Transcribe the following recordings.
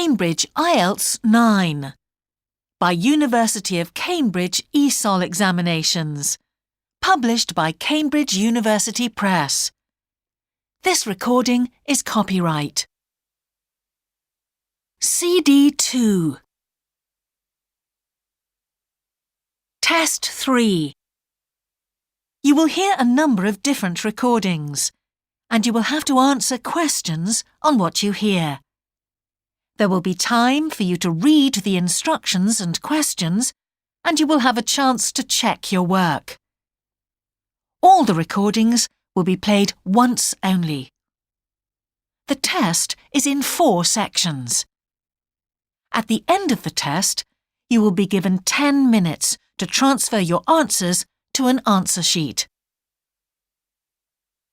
Cambridge IELTS 9 by University of Cambridge ESOL Examinations, published by Cambridge University Press. This recording is copyright. CD 2. Test 3. You will hear a number of different recordings, and you will have to answer questions on what you hear. There will be time for you to read the instructions and questions, and you will have a chance to check your work. All the recordings will be played once only. The test is in 4 sections. At the end of the test, you will be given 10 minutes to transfer your answers to an answer sheet.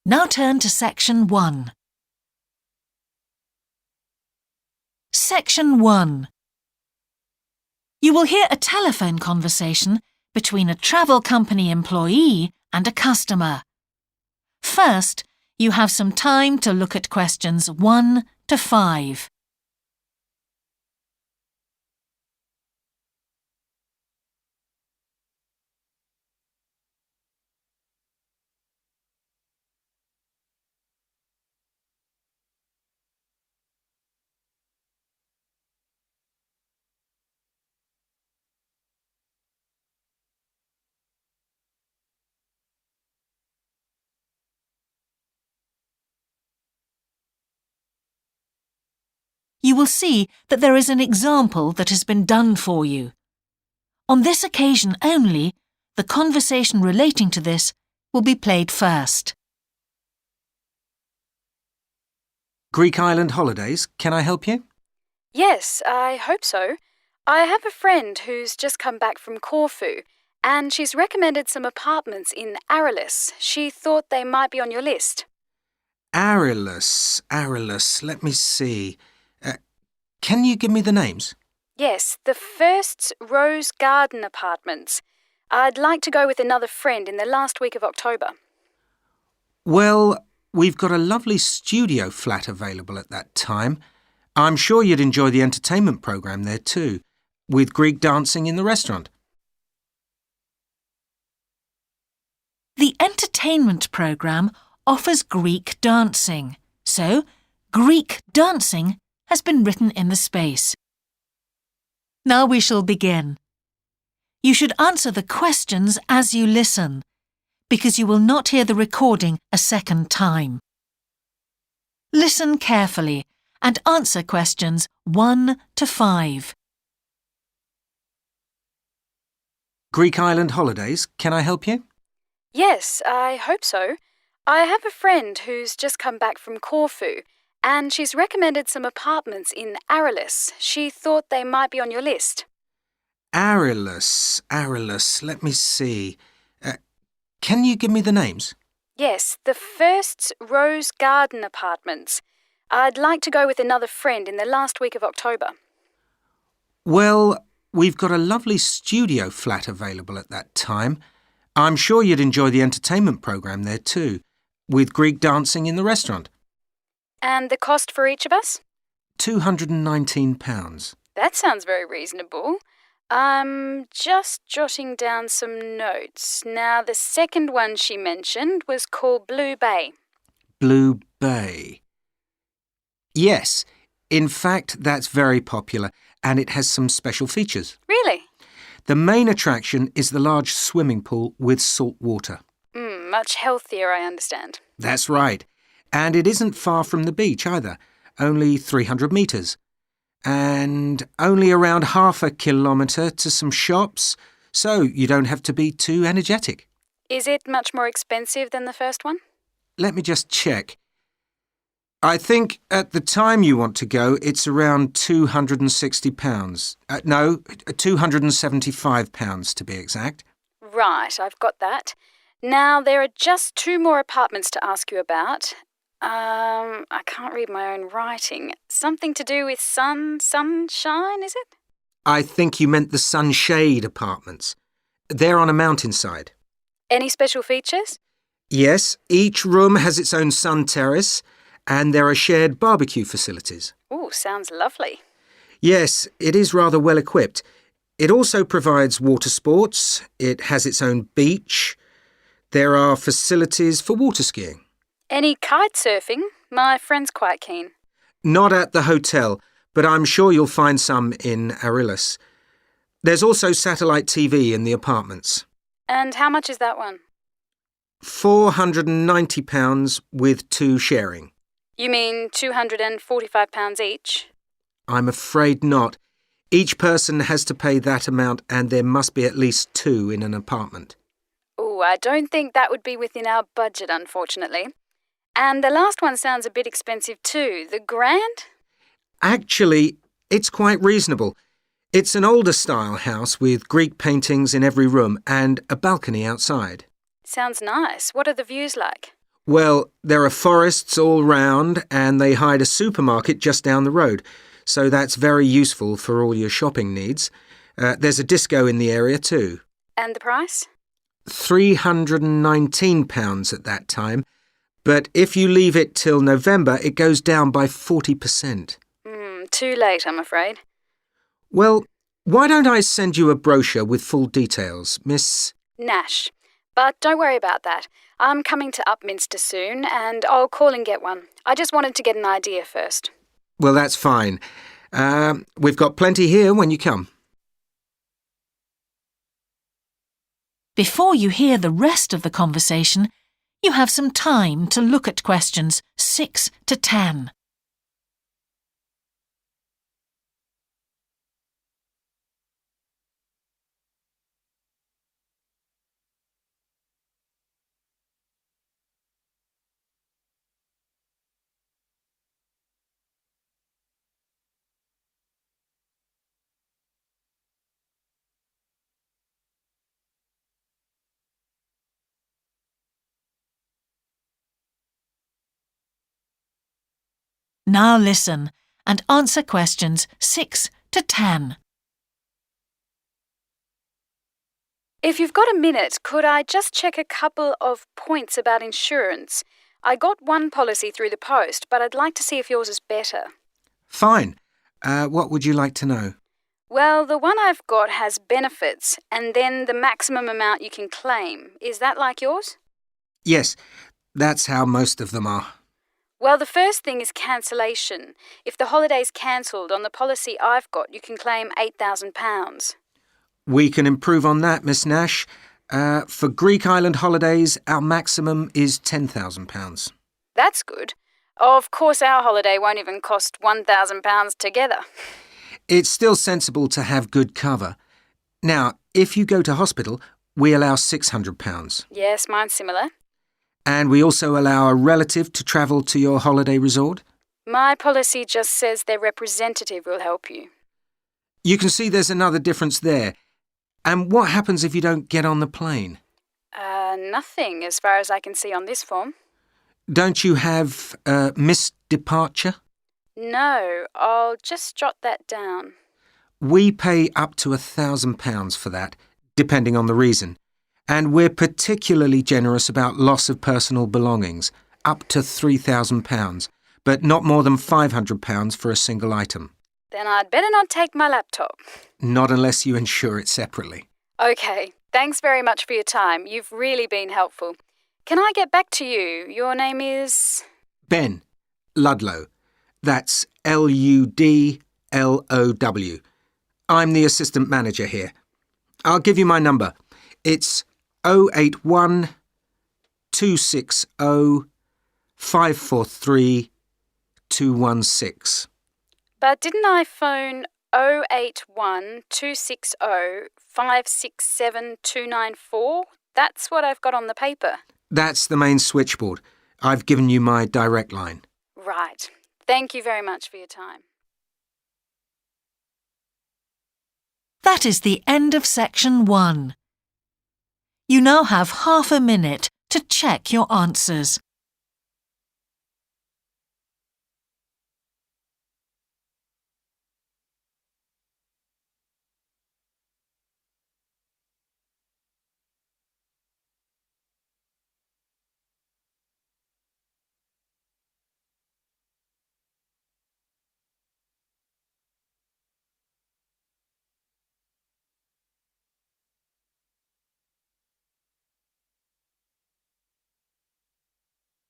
Now turn to Section 1. Section 1. You will hear a telephone conversation between a travel company employee and a customer. First, you have some time to look at questions 1 to 5. You will see that there is an example that has been done for you. On this occasion only, the conversation relating to this will be played first. Greek island holidays, can I help you? Yes, I hope so. I have a friend who's just come back from Corfu, and she's recommended some apartments in Arelis. She thought they might be on your list. Arelis, let me see. Can you give me the names? Yes, the first's Rose Garden Apartments. I'd like to go with another friend in the last week of October. Well, we've got a lovely studio flat available at that time. I'm sure you'd enjoy the entertainment programme there too, with Greek dancing in the restaurant. The entertainment programme offers Greek dancing, so Greek dancing has been written in the space. Now we shall begin. You should answer the questions as you listen, because you will not hear the recording a second time. Listen carefully and answer questions 1 to 5. Greek island holidays, can I help you? Yes, I hope so. I have a friend who's just come back from Corfu, and she's recommended some apartments in Arelis. She thought they might be on your list. Arelis, let me see. Can you give me the names? Yes, the first's Rose Garden Apartments. I'd like to go with another friend in the last week of October. Well, we've got a lovely studio flat available at that time. I'm sure you'd enjoy the entertainment programme there too, with Greek dancing in the restaurant. And the cost for each of us? £219. That sounds very reasonable. I'm just jotting down some notes. Now, the second one she mentioned was called Blue Bay. Blue Bay. Yes, in fact, that's very popular, and it has some special features. Really? The main attraction is the large swimming pool with salt water. Much healthier, I understand. That's right. And it isn't far from the beach either, only 300 metres. And only around half a kilometre to some shops, so you don't have to be too energetic. Is it much more expensive than the first one? Let me just check. I think at the time you want to go, it's around £260. No, £275 to be exact. Right, I've got that. Now, there are just 2 more apartments to ask you about. I can't read my own writing. Something to do with sunshine, is it? I think you meant the Sunshade Apartments. They're on a mountainside. Any special features? Yes, each room has its own sun terrace, and there are shared barbecue facilities. Ooh, sounds lovely. Yes, it is rather well equipped. It also provides water sports. It has its own beach. There are facilities for water skiing. Any kite surfing? My friend's quite keen. Not at the hotel, but I'm sure you'll find some in Arillis. There's also satellite TV in the apartments. And how much is that one? £490 with 2 sharing. You mean £245 each? I'm afraid not. Each person has to pay that amount and there must be at least 2 in an apartment. Oh, I don't think that would be within our budget, unfortunately. And the last one sounds a bit expensive too. The Grand? Actually, it's quite reasonable. It's an older style house with Greek paintings in every room and a balcony outside. Sounds nice. What are the views like? Well, there are forests all round and they hide a supermarket just down the road, so that's very useful for all your shopping needs. There's a disco in the area too. And the price? £319 at that time, but if you leave it till November, it goes down by 40%. Too late, I'm afraid. Well, why don't I send you a brochure with full details, Miss... Nash. But don't worry about that. I'm coming to Upminster soon and I'll call and get one. I just wanted to get an idea first. Well, that's fine. We've got plenty here when you come. Before you hear the rest of the conversation, you have some time to look at questions 6 to 10. Now listen and answer questions 6 to 10. If you've got a minute, could I just check a couple of points about insurance? I got one policy through the post, but I'd like to see if yours is better. Fine. What would you like to know? Well, the one I've got has benefits and then the maximum amount you can claim. Is that like yours? Yes, that's how most of them are. Well, the first thing is cancellation. If the holiday's cancelled on the policy I've got, you can claim £8,000. We can improve on that, Miss Nash. For Greek island holidays, our maximum is £10,000. That's good. Of course, our holiday won't even cost £1,000 together. It's still sensible to have good cover. Now, if you go to hospital, we allow £600. Yes, mine's similar. And we also allow a relative to travel to your holiday resort. My policy just says their representative will help you. You can see there's another difference there. And what happens if you don't get on the plane? Nothing as far as I can see on this form. Don't you have missed departure? No, I'll just jot that down. We pay up to £1,000 for that, depending on the reason. And we're particularly generous about loss of personal belongings, up to £3,000, but not more than £500 for a single item. Then I'd better not take my laptop. Not unless you insure it separately. OK, thanks very much for your time. You've really been helpful. Can I get back to you? Your name is... Ben Ludlow. That's Ludlow. I'm the assistant manager here. I'll give you my number. It's 081 260 543 216. But didn't I phone 081 260 567 294? That's what I've got on the paper. That's the main switchboard. I've given you my direct line. Right. Thank you very much for your time. That is the end of section 1. You now have half a minute to check your answers.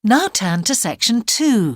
Now turn to section 2.